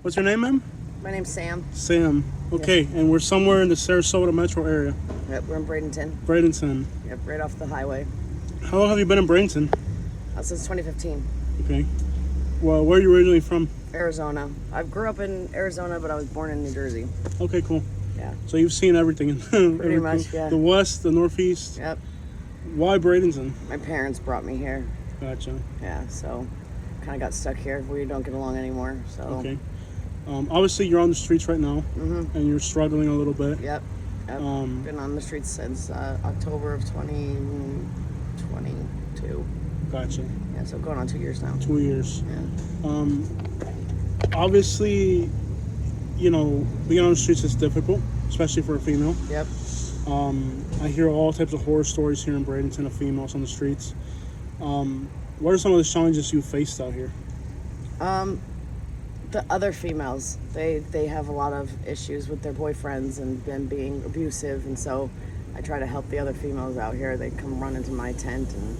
What's your name, ma'am? My name's Sam. Sam. Okay, and we're somewhere in the Sarasota metro area. Yep, we're in Bradenton. Bradenton. Yep, right off the highway. How long have you been in Bradenton? Since 2015. Okay. Well, where are you originally from? Arizona. I grew up in Arizona, but I was born in New Jersey. Okay, cool. Yeah. So you've seen everything. Pretty much, yeah. The west, the northeast. Yep. Why Bradenton? My parents brought me here. Gotcha. Yeah, so kind of got stuck here. We don't get along anymore, so. Okay. Obviously, you're on the streets right now, and you're struggling a little bit. Yep. Been on the streets since October of 2022. Gotcha. Yeah, so going on 2 years now. 2 years. Yeah. Obviously, you know, being on the streets is difficult, especially for a female. Yep. I hear all types of horror stories here in Bradenton of females on the streets. What are some of the challenges you faced out here? The other females, they have a lot of issues with their boyfriends and them being abusive, and so I try to help the other females out here. They come run into my tent, and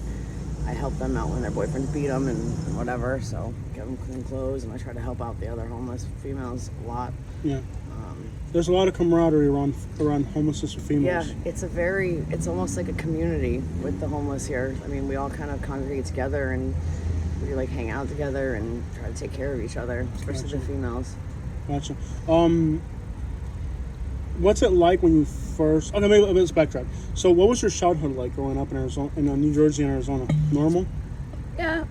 I help them out when their boyfriends beat them and whatever, so give them clean clothes, and I try to help out the other homeless females a lot. Yeah. There's a lot of camaraderie around homelessness for females. Yeah, it's almost like a community with the homeless here. I mean, we all kind of congregate together, and we like hang out together and try to take care of each other, especially the females. Gotcha. What's it like when you first? Okay, maybe let's backtrack. So, what was your childhood like growing up in Arizona, in New Jersey and Arizona? Normal? Yeah,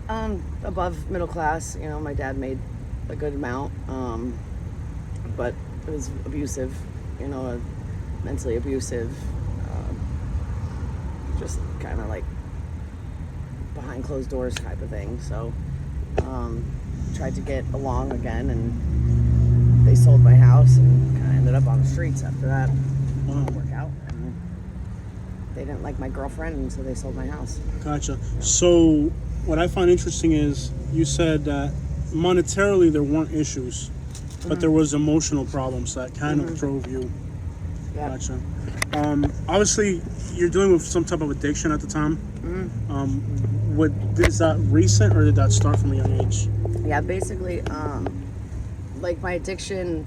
above middle class. You know, my dad made a good amount, but it was abusive. You know, mentally abusive. Just kind of like behind closed doors type of thing. So, tried to get along again, and they sold my house, and kind of ended up on the streets after that. Didn't work out, and they didn't like my girlfriend, and so they sold my house. Gotcha. So, what I find interesting is you said that monetarily there weren't issues, but there was emotional problems that kind of drove you. Yeah. Gotcha. Obviously, you're dealing with some type of addiction at the time. Is that recent, or did that start from a young age? Yeah, basically, like my addiction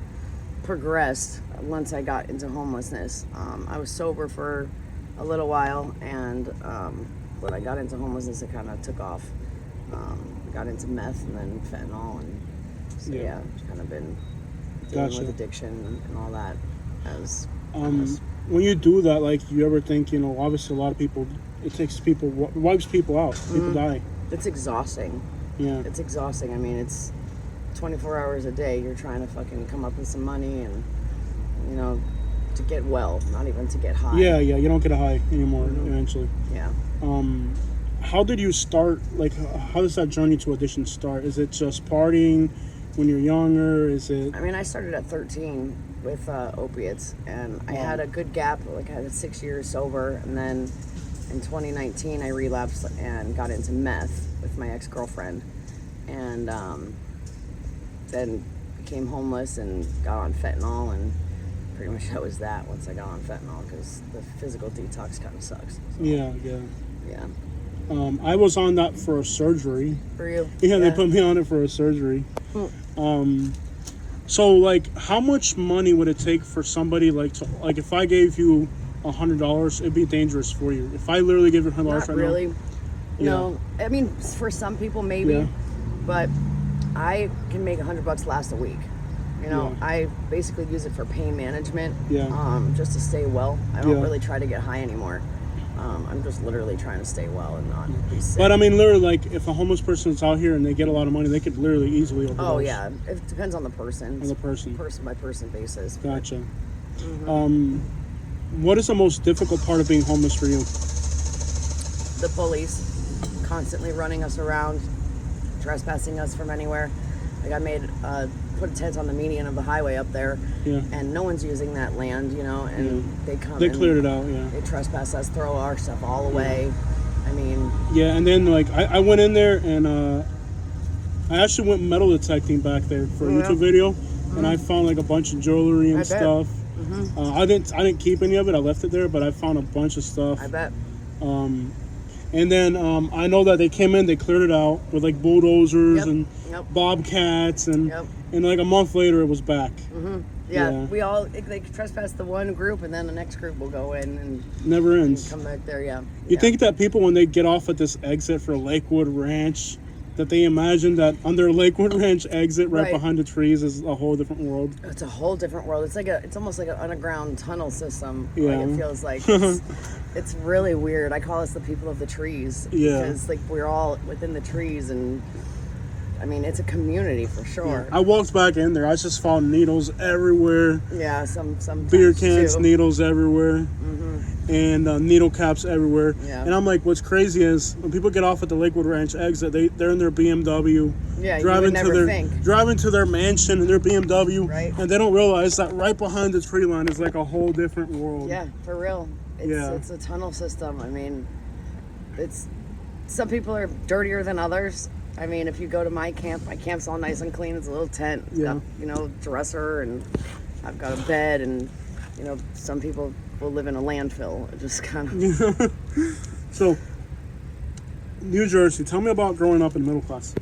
progressed once I got into homelessness. I was sober for a little while, and when I got into homelessness, it kind of took off. Got into meth and then fentanyl, and so yeah, I've kind of been dealing with addiction and all that. As when you do that, like, you ever think, you know, obviously a lot of people, it takes people, wipes people out. People die. It's exhausting. Yeah. It's exhausting. I mean, it's 24 hours a day. You're trying to fucking come up with some money and, you know, to get well, not even to get high. Yeah, you don't get a high anymore eventually. Yeah. How did you start, like, how does that journey to addiction start? Is it just partying when you're younger? Is it... I mean, I started at 13 with opiates, and I had a good gap, like I had 6 years sober, and then in 2019 I relapsed and got into meth with my ex-girlfriend, and then became homeless and got on fentanyl, and pretty much that was that once I got on fentanyl, because the physical detox kind of sucks. So, Yeah. I was on that for a surgery. For you? Yeah, they put me on it for a surgery. So, like, how much money would it take for somebody, like, to, like, if I gave you $100, it'd be dangerous for you. If I literally give you $100 Not right really. now. No, I mean, for some people maybe, but I can make $100 last a week. You know, I basically use it for pain management. Just to stay well. I don't really try to get high anymore. I'm just literally trying to stay well and not be sick. But I mean, literally, like, if a homeless person is out here and they get a lot of money, they could literally easily overdose. Oh yeah, it depends on the person. On the person. Person by person basis. Gotcha. What is the most difficult part of being homeless for you? The police constantly running us around, trespassing us from anywhere. Like I put a tent on the median of the highway up there, and no one's using that land, you know, and they come. They cleared it out, They trespass us, throw our stuff all away. I mean. Yeah, and then like I went in there and I actually went metal detecting back there for a YouTube video, and I found like a bunch of jewelry and stuff. I didn't keep any of it. I left it there, but I found a bunch of stuff. I bet. And then I know that they came in, they cleared it out with like bulldozers Yep. and Yep. bobcats, and Yep. and like a month later it was back. Yeah, Yeah. we all they trespass the one group, and then the next group will go in and Never ends. come back there. Yeah. You Yeah. think that people, when they get off at this exit for Lakewood Ranch, that they imagine that under Lakewood Ranch exit right Right. behind the trees is a whole different world? It's a whole different world. It's almost like an underground tunnel system. Yeah. Like it feels like it's really weird. I call us the people of the trees. Yeah. Because like we're all within the trees, and I mean it's a community for sure. I walked back in there. I just found needles everywhere, Yeah, some beer cans, too. needles everywhere, and needle caps everywhere. Yeah. And I'm like, what's crazy is when people get off at the Lakewood Ranch exit, they're in their BMW, Yeah, you would never think. driving to their mansion in their BMW, Right. and they don't realize that right behind the tree line is like a whole different world. Yeah, for real. Yeah. It's a tunnel system. I mean, it's some people are dirtier than others. I mean, if you go to my camp's all nice and clean. It's a little tent. It's Yeah. got, dresser, and I've got a bed, and some people will live in a landfill. It just kind of So, New Jersey. Tell me about growing up in middle class.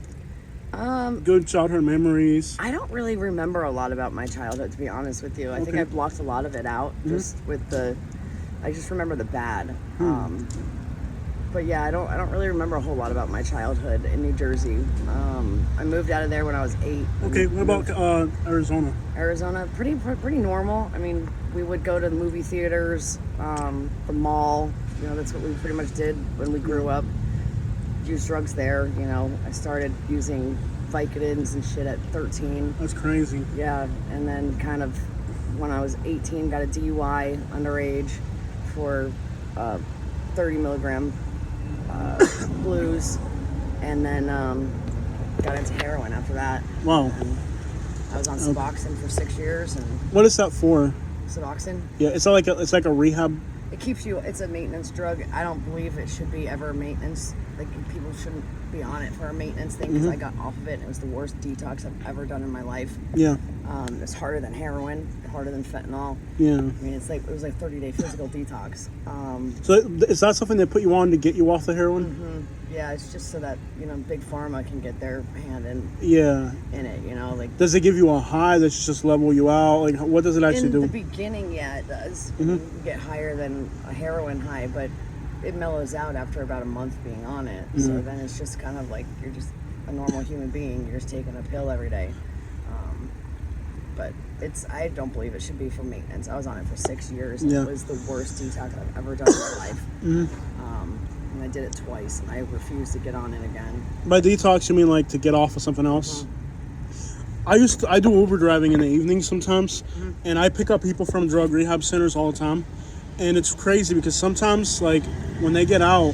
Good childhood memories. I don't really remember a lot about my childhood, to be honest with you. I think Okay. I blocked a lot of it out just with I just remember the bad. But yeah, I don't really remember a whole lot about my childhood in New Jersey. I moved out of there when I was 8. Okay, what about Arizona? Arizona? Pretty normal. I mean, we would go to the movie theaters, the mall. That's what we pretty much did when we grew up. Use drugs there. I started using Vicodins and shit at 13. That's crazy. Yeah, and then kind of when I was 18, got a DUI underage for 30 milligram blues, and then got into heroin after that. Wow. And I was on Suboxone for 6 years, and What is that for? Suboxone, Yeah, it's like a rehab. it keeps you. It's a maintenance drug. I don't believe it should be ever maintenance. Like people shouldn't be on it for a maintenance thing because I got off of it. And it was the worst detox I've ever done in my life. Yeah, It's harder than heroin, harder than fentanyl. yeah. I mean, it was like 30-day physical detox. So is that something they put you on to get you off the heroin? Yeah, it's just so that Big Pharma can get their hand Yeah. in it. Like Does it give you a high that's just level you out? Like, what does it actually in the do? beginning, yeah, it does. You get higher than a heroin high, but it mellows out after about a month being on it. So then it's just kind of like you're just a normal human being. You're just taking a pill every day. But I don't believe it should be for maintenance. I was on it for 6 years. And Yeah. It was the worst detox I've ever done in my life. And I did it twice, and I refused to get on it again. By detox, you mean like to get off of something else? I do Uber driving in the evenings sometimes, and I pick up people from drug rehab centers all the time, and it's crazy because sometimes, like, when they get out,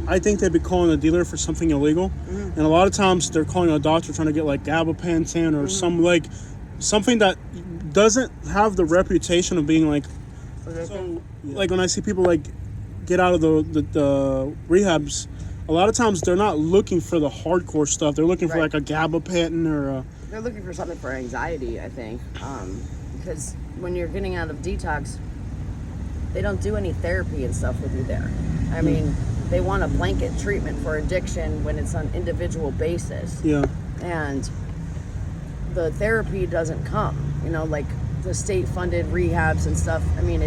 I think they'd be calling a dealer for something illegal, and a lot of times they're calling a doctor trying to get like gabapentin or something that doesn't have the reputation of being like. So, like when I see people like get out of the rehabs, a lot of times they're not looking for the hardcore stuff. They're looking for Right. like a gabapentin or a. They're looking for something for anxiety, I think, because when you're getting out of detox, they don't do any therapy and stuff with you there. I mean, they want a blanket treatment for addiction when it's on an individual basis, Yeah. and the therapy doesn't come. Like the state-funded rehabs and stuff. I mean,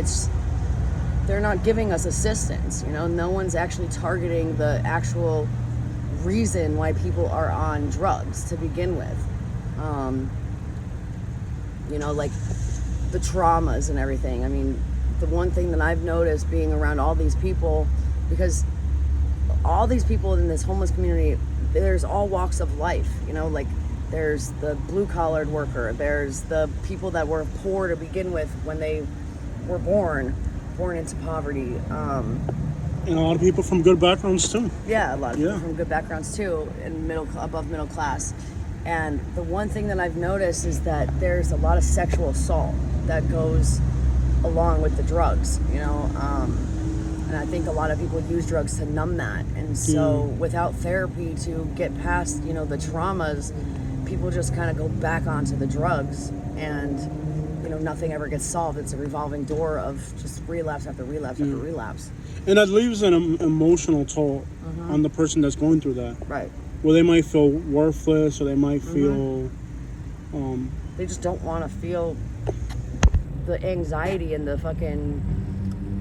they're not giving us assistance. No one's actually targeting the actual reason why people are on drugs to begin with. Like the traumas and everything. I mean, the one thing that I've noticed being around all these people, because all these people in this homeless community, there's all walks of life, like there's the blue-collared worker, there's the people that were poor to begin with when they were born into poverty. And a lot of people from good backgrounds too. Yeah, a lot of Yeah. people from good backgrounds too, and above middle class. And the one thing that I've noticed is that there's a lot of sexual assault that goes along with the drugs, and I think a lot of people use drugs to numb that. And so without therapy to get past, the traumas, people just kind of go back onto the drugs. And nothing ever gets solved. It's a revolving door of just relapse after relapse after relapse. And that leaves an emotional toll on the person that's going through that. Right. Where they might feel worthless, or they might feel... They just don't want to feel the anxiety and the fucking,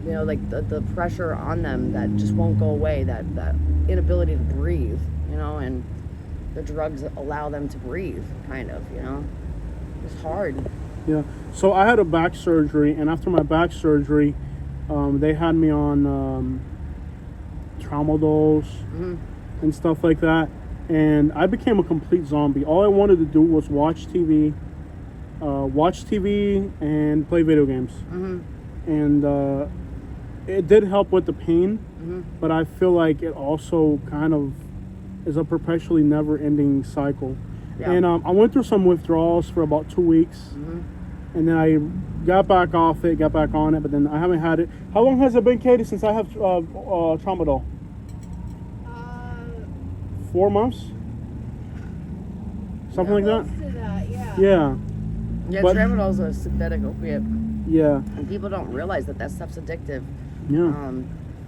like the pressure on them that just won't go away, that inability to breathe, and the drugs allow them to breathe, kind of, It's hard. Yeah. So I had a back surgery, and after my back surgery, they had me on Tramadol and stuff like that, and I became a complete zombie. All I wanted to do was watch TV and play video games. And it did help with the pain, but I feel like it also kind of is a perpetually never-ending cycle. Yeah. And I went through some withdrawals for about 2 weeks, and then I got back off it, got back on it, but then I haven't had it. How long has it been, Katie, since I have Tramadol? 4 months? Something like that? Close to that, yeah. Yeah. Yeah, But- Tramadol is a synthetic opiate, Yeah. and people don't realize that stuff's addictive. Yeah.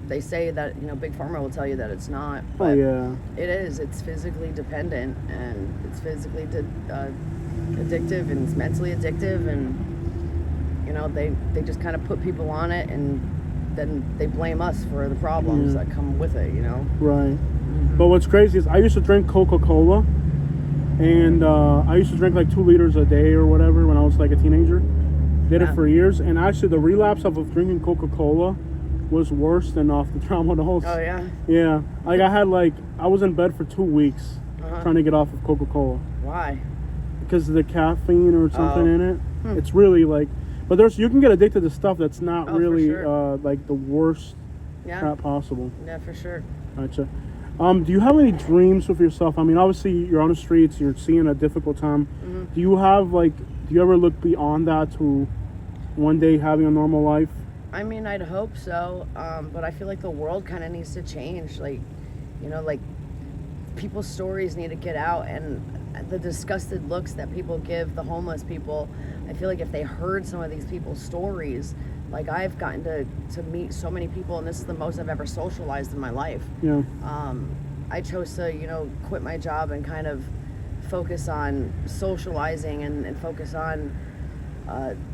They say that Big Pharma will tell you that it's not, Oh, but yeah. it is. It's physically dependent, and it's physically addictive, and it's mentally addictive, and they just kind of put people on it, and then they blame us for the problems that come with it. Right. But what's crazy is I used to drink Coca-Cola, and I used to drink like 2 liters a day or whatever when I was like a teenager. Did it Yeah. for years, and actually the relapse of drinking Coca-Cola was worse than off the Tramadol. Oh yeah. Yeah. Like I was in bed for 2 weeks trying to get off of Coca-Cola Why? because of the caffeine or something Oh. in it. It's really like, but you can get addicted to stuff that's not Oh, for really sure. like the worst Yeah. crap possible. Yeah, for sure. Gotcha. Do you have any dreams with yourself? I mean, obviously you're on the streets, you're seeing a difficult time. Do you ever look beyond that to one day having a normal life? I mean, I'd hope so, but I feel like the world kind of needs to change. Like people's stories need to get out, and the disgusted looks that people give the homeless people. I feel like if they heard some of these people's stories, like I've gotten to meet so many people, and this is the most I've ever socialized in my life. Yeah. I chose to, quit my job and kind of focus on socializing and focus on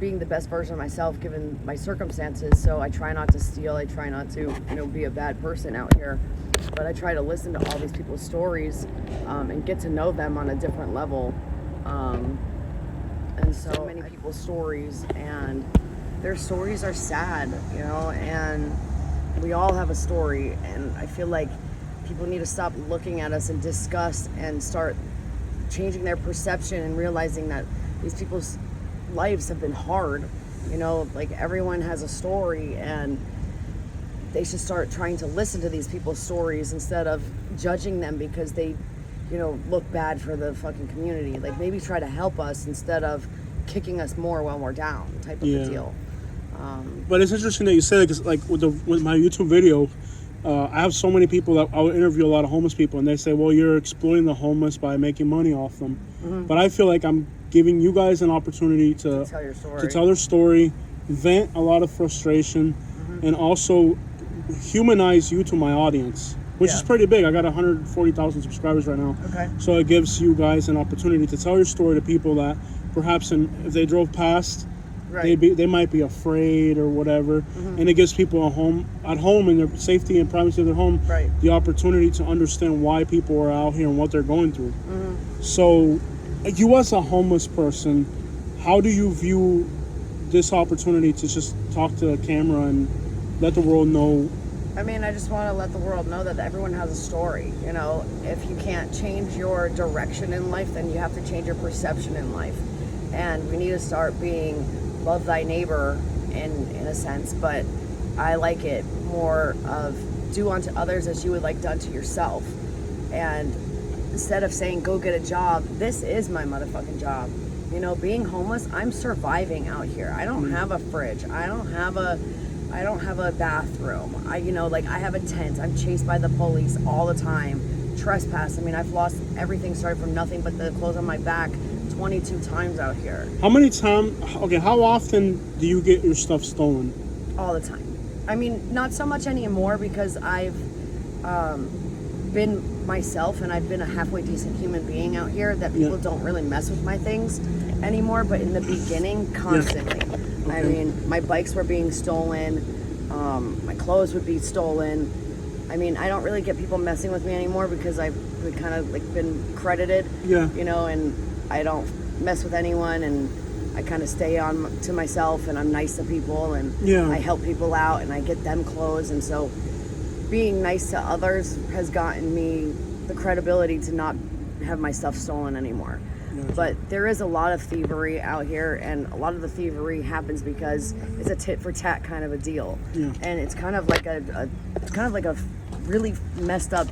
being the best version of myself given my circumstances. So I try not to steal. I try not to, be a bad person out here. But I try to listen to all these people's stories and get to know them on a different level. And so many people's stories, and their stories are sad, and we all have a story. And I feel like people need to stop looking at us in disgust and start changing their perception and realizing that these people's lives have been hard. Like everyone has a story, and they should start trying to listen to these people's stories instead of judging them because they look bad for the fucking community. Like maybe try to help us instead of kicking us more when we're down, type of a deal. But it's interesting that you say that, because like with my YouTube video, I have so many people that I would interview, a lot of homeless people, and they say, well, you're exploiting the homeless by making money off them. But I feel like I'm giving you guys an opportunity to Tell your story. to tell their story, vent a lot of frustration, and also humanize you to my audience, which is pretty big. I got 140,000 subscribers right now. Okay. So it gives you guys an opportunity to tell your story to people that perhaps if they drove past, Right. they might be afraid or whatever, and it gives people at home in their safety and privacy of their home, Right. the opportunity to understand why people are out here and what they're going through. So, you as a homeless person, how do you view this opportunity to just talk to a camera and let the world know? I mean, I just want to let the world know that everyone has a story. If you can't change your direction in life, then you have to change your perception in life. And we need to start being love thy neighbor in a sense, but I like it more of do unto others as you would like done to yourself. And instead of saying go get a job, this is my motherfucking job. Being homeless, I'm surviving out here. I don't have a fridge. I don't have a bathroom. I have a tent. I'm chased by the police all the time. Trespass. I mean, I've lost everything, started from nothing but the clothes on my back 22 times out here. How many times? Okay, how often do you get your stuff stolen? All the time. I mean, not so much anymore because I've been myself and I've been a halfway decent human being out here that people don't really mess with my things anymore. But in the beginning, constantly. Okay. I mean, my bikes were being stolen. My clothes would be stolen. I mean, I don't really get people messing with me anymore because I've kind of like been credited. Yeah. You know, and I don't mess with anyone and I kind of stay on to myself and I'm nice to people and I help people out and I get them clothes. And so being nice to others has gotten me the credibility to not have my stuff stolen anymore. Gotcha. But there is a lot of thievery out here, and a lot of the thievery happens because it's a tit for tat kind of a deal. Yeah. And it's kind of like a really messed up.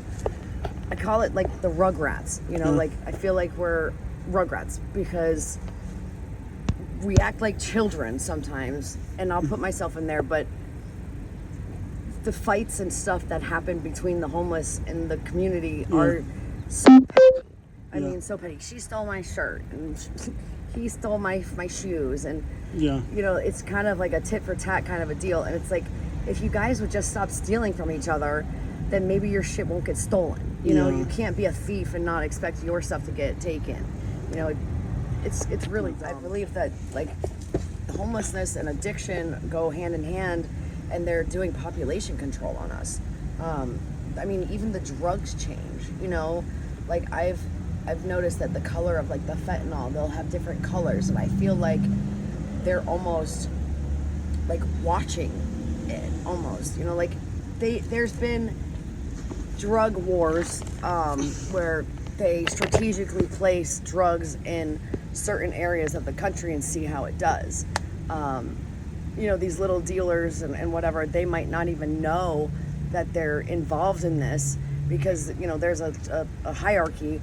I call it like the Rugrats. You know, like I feel like we're Rugrats because we act like children sometimes, and I'll put myself in there, but the fights and stuff that happen between the homeless and the community are so petty. I mean, so petty. She stole my shirt, and he stole my shoes, and you know, it's kind of like a tit for tat kind of a deal. And it's like, if you guys would just stop stealing from each other, then maybe your shit won't get stolen. You know, you can't be a thief and not expect your stuff to get taken. You know, it's really dumb. I believe that like homelessness and addiction go hand in hand, and they're doing population control on us. I mean, even the drugs change. You know, like I've noticed that the color of like the fentanyl, they'll have different colors, and I feel like they're almost like watching it almost. You know, like there's been drug wars where they strategically place drugs in certain areas of the country and see how it does. You know, these little dealers and whatever, they might not even know that they're involved in this because, you know, there's a hierarchy.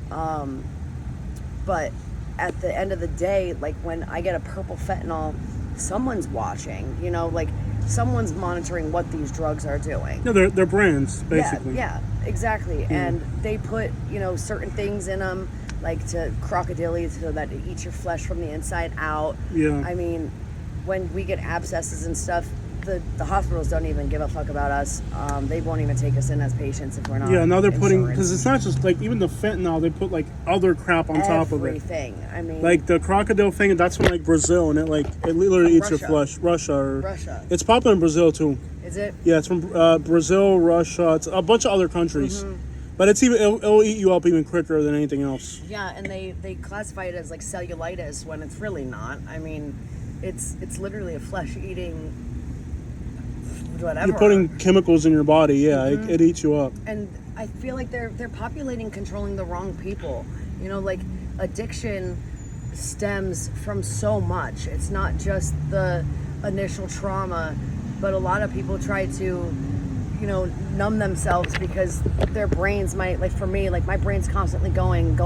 But at the end of the day, like when I get a purple fentanyl, someone's watching, you know, like someone's monitoring what these drugs are doing. No, they're brands, basically. Yeah, exactly. And they put, you know, certain things in them, like to crocodile so that it eats your flesh from the inside out. Yeah. I mean, when we get abscesses and stuff, the hospitals don't even give a fuck about us. They won't even take us in as patients if we're not. Yeah, now they're putting, insurance. because it's not just like even the fentanyl, they put like other crap on top of it. Everything. I mean, like the crocodile thing, that's from like Brazil, and it literally eats your flesh. Russia. It's popular in Brazil too. Is it? Yeah, it's from Brazil, Russia, it's a bunch of other countries. But it's even it'll eat you up even quicker than anything else. Yeah, and they classify it as like cellulitis when it's really not. I mean, it's literally a flesh-eating whatever. You're putting chemicals in your body. Yeah, it eats you up. And I feel like they're populating, controlling the wrong people. You know, like addiction stems from so much. It's not just the initial trauma, but a lot of people try to, you know, numb themselves because their brains might, like for me, like my brain's constantly going,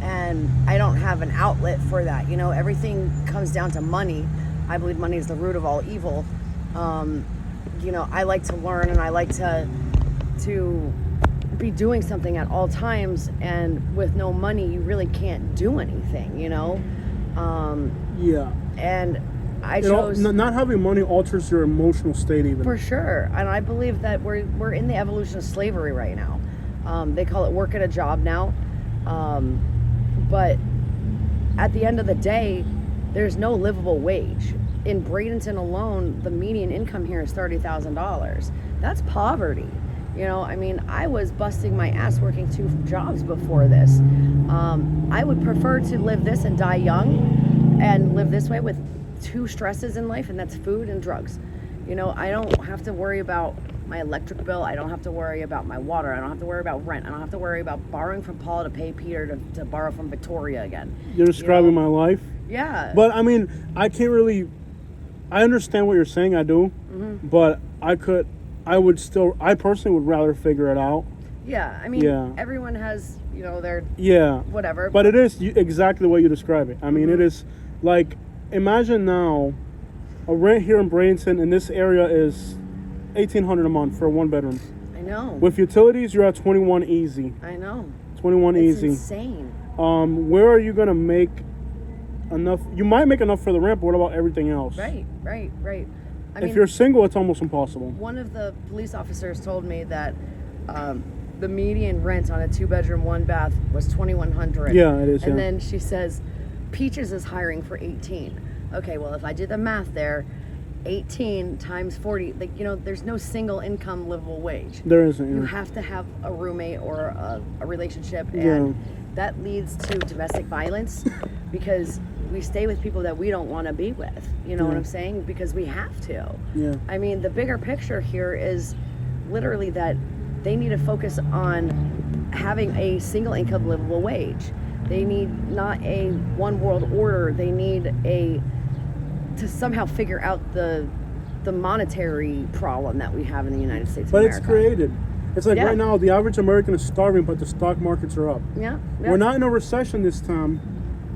and I don't have an outlet for that. You know, everything comes down to money. I believe money is the root of all evil. You know, I like to learn and I like to be doing something at all times, and with no money you really can't do anything, you know. Yeah. And I chose not having money alters your emotional state even. for sure. And I believe that we're in the evolution of slavery right now. They call it work at a job now. But at the end of the day, there's no livable wage. In Bradenton alone, the median income here is $30,000. That's poverty. You know, I mean, I was busting my ass working 2 jobs before this. I would prefer to live this and die young and live this way with 2 stresses in life, and that's food and drugs. You know, I don't have to worry about my electric bill. I don't have to worry about my water. I don't have to worry about rent. I don't have to worry about borrowing from Paul to pay Peter to borrow from Victoria again. You're describing my life? Yeah. But I mean, I can't really, I understand what you're saying, I do, but I personally would rather figure it out. Yeah, I mean, everyone has, you know, their whatever. But it is exactly the way you describe it. I mean, it is like, imagine now, a rent here in Bradenton in this area is $1,800 a month for a 1-bedroom. I know. With utilities, you're at 21 easy. I know. 21 it's easy. Insane. Where are you gonna make enough? You might make enough for the rent, but what about everything else? Right. I If you're single, it's almost impossible. one of the police officers told me that the median rent on a 2-bedroom, 1-bath was $2,100. Yeah, it is. And yeah. then she says, Peaches is hiring for 18. Okay, well, if I did the math there, 18 times 40, like, there's no single income livable wage. There isn't. You Yeah. have to have a roommate or a relationship, and Yeah. that leads to domestic violence because we stay with people that we don't want to be with. You know what Yeah. I'm saying? Because we have to. Yeah. I mean, the bigger picture here is literally that they need to focus on having a single income livable wage. They need not a one world order. They need to somehow figure out the monetary problem that we have in the United States of But America. it's created. It's like Yeah. right now, the average American is starving, but the stock markets are up. Yeah. We're not in a recession this time.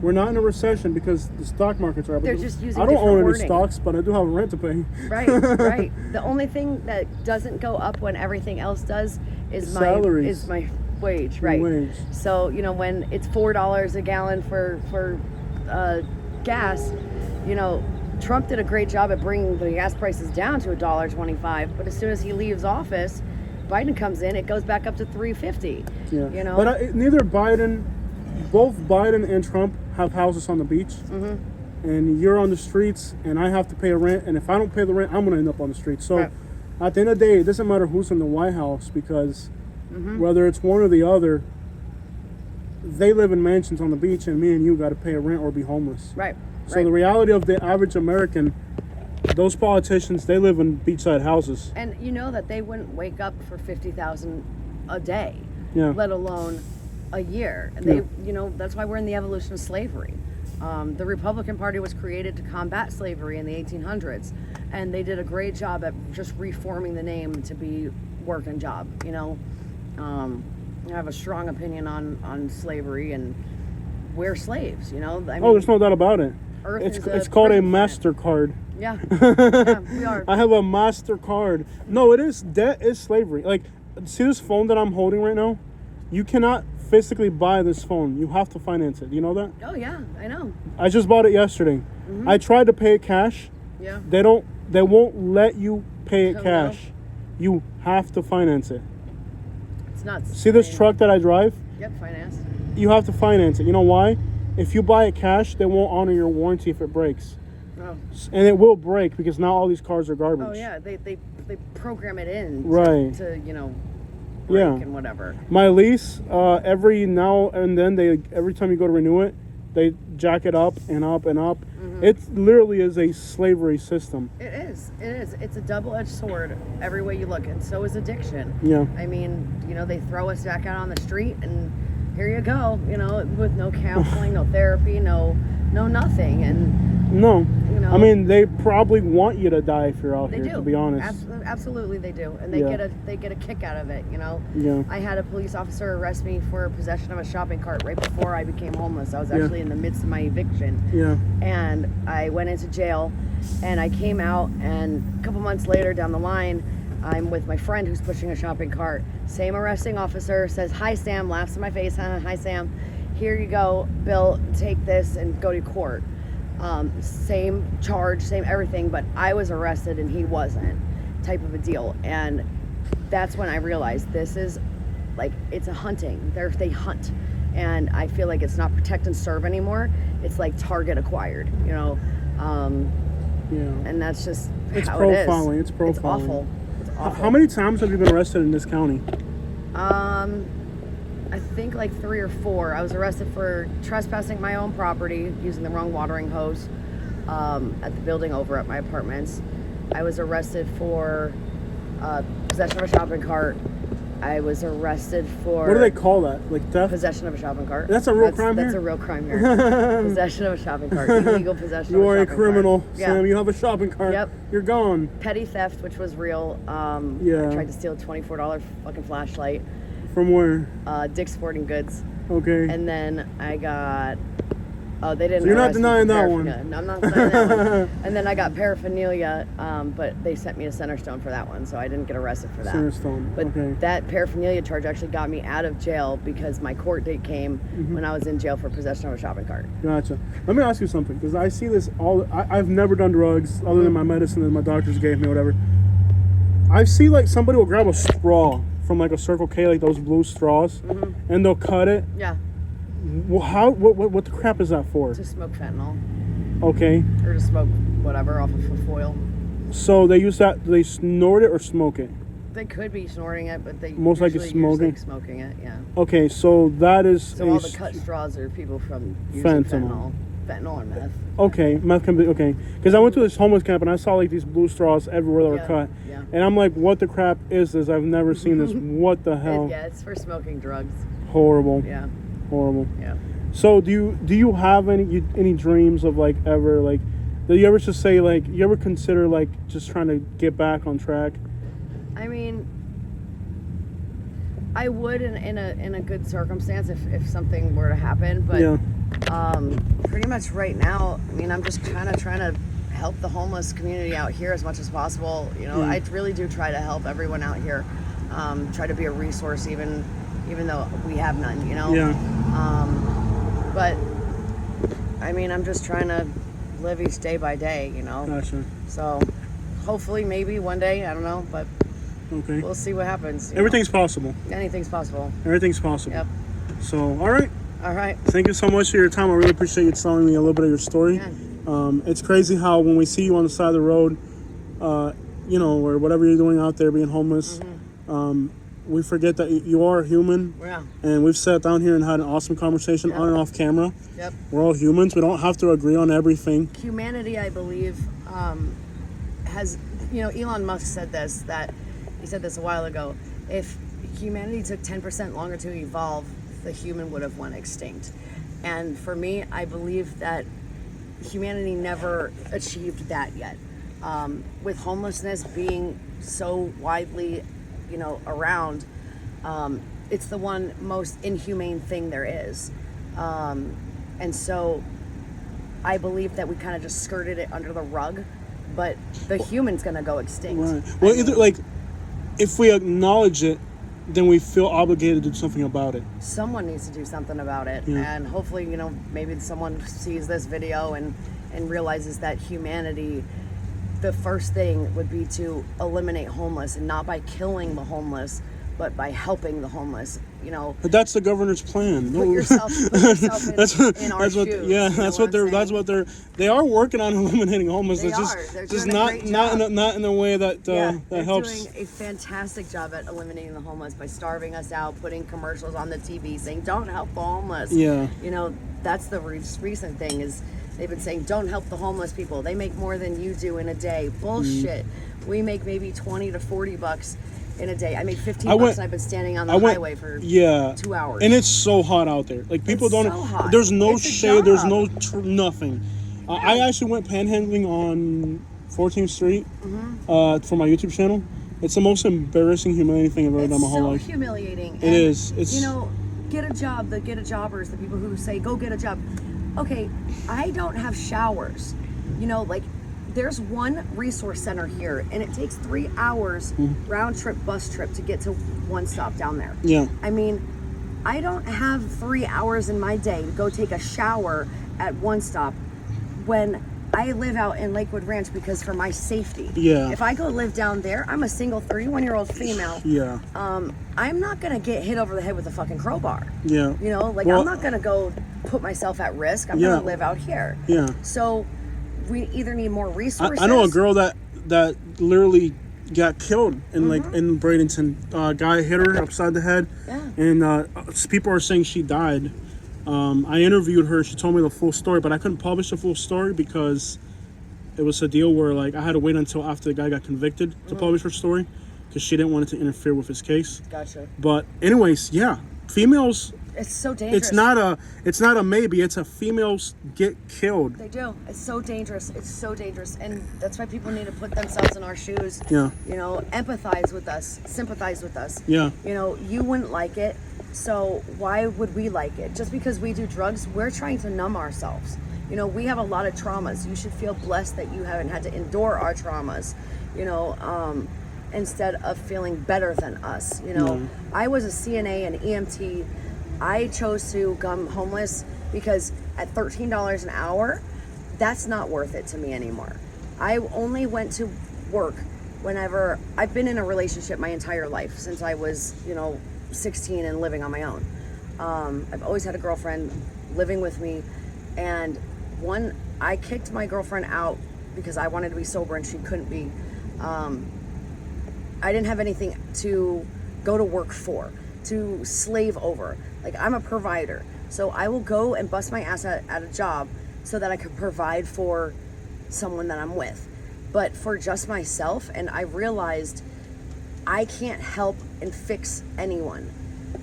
We're not in a recession because the stock markets are up. They're just using I don't different own any wording. stocks, but I do have rent to pay. Right. The only thing that doesn't go up when everything else does is Salaries. my wage, right? Wage. So when it's $4 a gallon for gas, Trump did a great job at bringing the gas prices down to $1.25. But as soon as he leaves office, Biden comes in, it goes back up to $3.50. Yeah. But both Biden and Trump have houses on the beach. Mm-hmm. And you're on the streets, and I have to pay a rent. And if I don't pay the rent, I'm going to end up on the streets. So Right. at the end of the day, it doesn't matter who's in the White House because Mm-hmm. whether it's one or the other, they live in mansions on the beach, and me and you got to pay a rent or be homeless. Right. So the reality of the average American, those politicians, they live in beachside houses. And you know that they wouldn't wake up for $50,000 a day, Yeah. let alone a year. And Yeah. that's why we're in the evolution of slavery. The Republican Party was created to combat slavery in the 1800s, and they did a great job at just reforming the name to be work and job. I have a strong opinion on slavery, and we're slaves. There's no doubt about it. Earth It's is a it's called a prison planet. MasterCard. Yeah, yeah, we are. I have a MasterCard. No, it is. Debt is slavery. Like, see this phone that I'm holding right now? You cannot physically buy this phone. You have to finance it. You know that? Oh yeah, I know. I just bought it yesterday. I tried to pay it cash. Yeah. They won't let you pay it Oh, no? cash. You have to finance it. It's nuts. See this truck that I drive? Yep, financed. You have to finance it. You know why? If you buy it cash, they won't honor your warranty if it breaks. Oh. And it will break because now all these cars are garbage. Oh yeah, they program it in Right. to break Yeah. and whatever. My lease, every now and then, every time you go to renew it, they jack it up and up and up. It literally is a slavery system. It is. It's a double-edged sword every way you look, and so is addiction. Yeah. I mean, they throw us back out on the street, and here you go. With no counseling, no therapy, no nothing, and No. know. I mean, they probably want you to die if you're out they here, do. to be honest. Absolutely, they do, and they Yeah. get a kick out of it. Yeah. I had a police officer arrest me for possession of a shopping cart right before I became homeless. I was Yeah. actually in the midst of my eviction. Yeah. And I went into jail, and I came out, and a couple months later down the line, I'm with my friend who's pushing a shopping cart. Same arresting officer says, "Hi Sam," laughs in my face. Hi Sam, here you go, Bill, take this and go to court. Same charge, same everything, but I was arrested and he wasn't, type of a deal. And that's when I realized this is like, it's a hunting. They hunt. And I feel like it's not protect and serve anymore. It's like target acquired, Yeah. and that's just It's how it is. profiling. It's profiling. It's awful. It's awful. How many times have you been arrested in this county? I think like 3 or 4. I was arrested for trespassing my own property, using the wrong watering hose at the building over at my apartments. I was arrested for possession of a shopping cart. I was arrested for... What do they call that? Like theft? Possession of a shopping cart. That's a real crime That's here? a real crime here. Possession of a shopping cart. Illegal possession of You a are a shopping criminal, cart. Sam. You have a shopping cart. Yep. You're gone. Petty theft, which was real. Yeah. I tried to steal a $24 fucking flashlight. From where? Dick's Sporting Goods. Okay. And then I got Oh, they didn't. So you're not arrest me for denying that one. paraphernalia. No, I'm not denying that one. And then I got paraphernalia, but they sent me to Centerstone for that one, so I didn't get arrested for that. Centerstone. But Okay. that paraphernalia charge actually got me out of jail because my court date came when I was in jail for possession of a shopping cart. Gotcha. Let me ask you something, because I see this all. I've never done drugs other than my medicine that my doctors gave me, or whatever. I see like somebody will grab a straw from like a Circle K, like those blue straws, and they'll cut it. Yeah, Well, how? What the crap is that for? to smoke fentanyl Okay. or to smoke whatever off of foil. So they use that. Do they snort it or smoke it? They could be snorting it, but they Most likely usually use, smoking? like, smoking it. Yeah. Okay, so that is So all the cut straws are people from using Fentanyl. fentanyl or meth. Okay, meth can be okay. Because I went to this homeless camp and I saw like these blue straws everywhere that were Yeah, cut, yeah. and I'm like, what the crap is this? I've never seen this. What the hell? Yeah, it's for smoking drugs. Horrible. Yeah, Horrible. yeah. So do you have any dreams of like ever like? Do you ever just say like you ever consider like just trying to get back on track? I mean, I would in a good circumstance if something were to happen, but Yeah. pretty much right now, I mean, I'm just kind of trying to help the homeless community out here as much as possible. You know, I really do try to help everyone out here. Try to be a resource, even though we have none. You know. Yeah. But I mean, I'm just trying to live each day by day. You know. Gotcha. So hopefully, maybe one day, I don't know, but Okay. we'll see what happens. Everything's possible. Anything's possible. Everything's possible. Yep. So all right. All right. Thank you so much for your time. I really appreciate you telling me a little bit of your story. Yeah. It's crazy how when we see you on the side of the road, you know, or whatever you're doing out there being homeless, we forget that you are human. Yeah. And we've sat down here and had an awesome conversation on and off camera. Yep. We're all humans. We don't have to agree on everything. Humanity, I believe, has, you know, Elon Musk said this, that he said this a while ago. If humanity took 10% longer to evolve, the human would have went extinct. And for me, I believe that humanity never achieved that yet. With homelessness being so widely, you know, around, it's the one most inhumane thing there is. And so I believe that we kind of just skirted it under the rug, but the human's gonna go extinct. Right. Well, either like, if we acknowledge it, then we feel obligated to do something about it. Someone needs to do something about it. Yeah. And hopefully, you know, maybe someone sees this video and realizes that humanity, the first thing would be to eliminate homeless, and not by killing the homeless, but by helping the homeless. You know, But that's the governor's plan. put yourself in, in our shoes. Yeah, you know that's what I'm they're. saying? They are working on eliminating homeless. They It's just, are. They're just doing a great job. not in a way that They're that helps. doing a fantastic job at eliminating the homeless by starving us out, putting commercials on the TV saying "Don't help the homeless." Yeah. You know, that's the recent thing is they've been saying "Don't help the homeless people. They make more than you do in a day." Bullshit. We make maybe $20 to $40 in a day. I make $15 and I've been standing on the highway for 2 hours. And it's so hot out there. Like people It's don't. so hot. There's no It's a shade. There's job. no nothing. I actually went panhandling on 14th Street for my YouTube channel. It's the most embarrassing, humiliating thing I've ever done It's my whole so life. humiliating. It is. It's You know, get a job. The get a jobbers, the people who say go get a job. Okay, I don't have showers. You know, like there's one resource center here, and it takes 3 hours round trip bus trip to get to one stop down there. Yeah. I mean, I don't have 3 hours in my day to go take a shower at one stop when I live out in Lakewood Ranch because for my safety. Yeah. If I go live down there, I'm a single 31-year-old female. Yeah. I'm not gonna get hit over the head with a fucking crowbar. Yeah. You know, like Well, I'm not gonna go put myself at risk. I'm Yeah. gonna live out here. Yeah. So we either need more resources. I know a girl that literally got killed in like Mm-hmm. in Bradenton. Guy hit her upside the head, Yeah. and people are saying she died. I interviewed her. She told me the full story, but I couldn't publish the full story because it was a deal where like I had to wait until after the guy got convicted to publish her story because she didn't want it to interfere with his case. Gotcha. But anyways, yeah, females. It's so dangerous. It's not a maybe. It's a females get killed. They do. It's so dangerous. It's so dangerous. And that's why people need to put themselves in our shoes. Yeah. You know, empathize with us, sympathize with us. Yeah. You know, you wouldn't like it. So why would we like it? Just because we do drugs, we're trying to numb ourselves. You know, we have a lot of traumas. You should feel blessed that you haven't had to endure our traumas, you know, instead of feeling better than us. You know, I was a CNA and EMT. I chose to become homeless because at $13 an hour, that's not worth it to me anymore. I only went to work whenever I've been in a relationship my entire life since I was, you know, 16 and living on my own. I've always had a girlfriend living with me, and I kicked my girlfriend out because I wanted to be sober and she couldn't be. I didn't have anything to go to work for, to slave over. Like, I'm a provider, so I will go and bust my ass at a job so that I could provide for someone that I'm with. But for just myself, and I realized I can't help and fix anyone.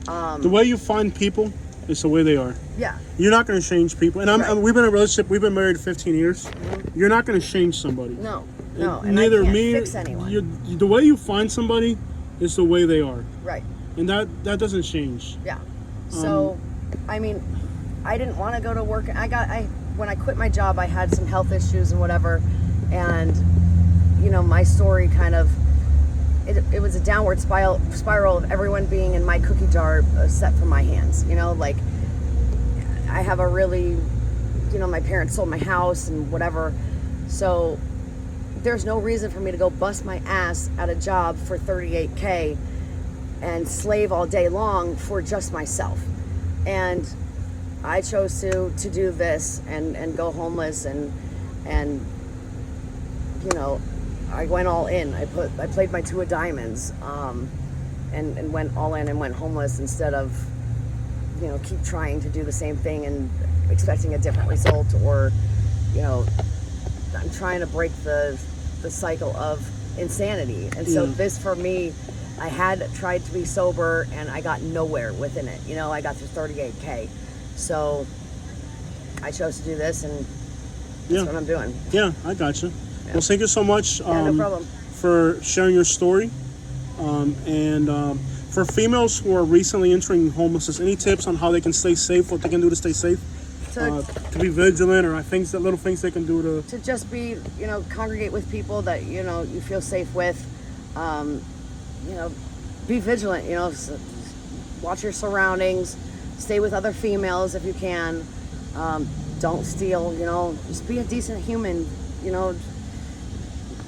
The way you find people is the way they are. Yeah. You're not going to change people. And Right. we've been in a relationship. We've been married 15 years. You're not going to change somebody. No. And Neither I can't me. fix anyone. The way you find somebody is the way they are, Right. and that doesn't change. Yeah. So, I mean, I didn't want to go to work. When I quit my job, I had some health issues and whatever, and you know, my story kind of it was a downward spiral of everyone being in my cookie jar, set from my hands. You know, like, I have a really, you know, my parents sold my house and whatever, so there's no reason for me to go bust my ass at a job for $38K and slave all day long for just myself. And I chose to do this and go homeless and you know, I went all in. I played my two of diamonds, and went all in and went homeless instead of, you know, keep trying to do the same thing and expecting a different result, or, you know, I'm trying to break the cycle of insanity. And so this, for me, I had tried to be sober and I got nowhere within it. You know, I got to 38K. So I chose to do this, and that's what I'm doing. Yeah, I got you. Well, thank you so much No problem. for sharing your story. And for females who are recently entering homelessness, any tips on how they can stay safe, what they can do to stay safe? To be vigilant, or little things they can do to just be, you know, congregate with people that, you know, you feel safe with. You know, be vigilant, you know, watch your surroundings, stay with other females if you can. Don't steal, you know, just be a decent human, you know,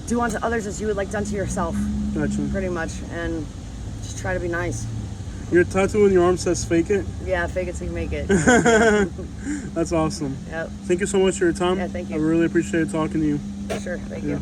do unto others as you would like done to yourself. Gotcha. Pretty much, and just try to be nice. Your tattoo on your arm says "fake it." Yeah, fake it till you make it. That's awesome. Yep. Thank you so much for your time. Yeah, thank you. I really appreciated talking to you. Sure, thank you.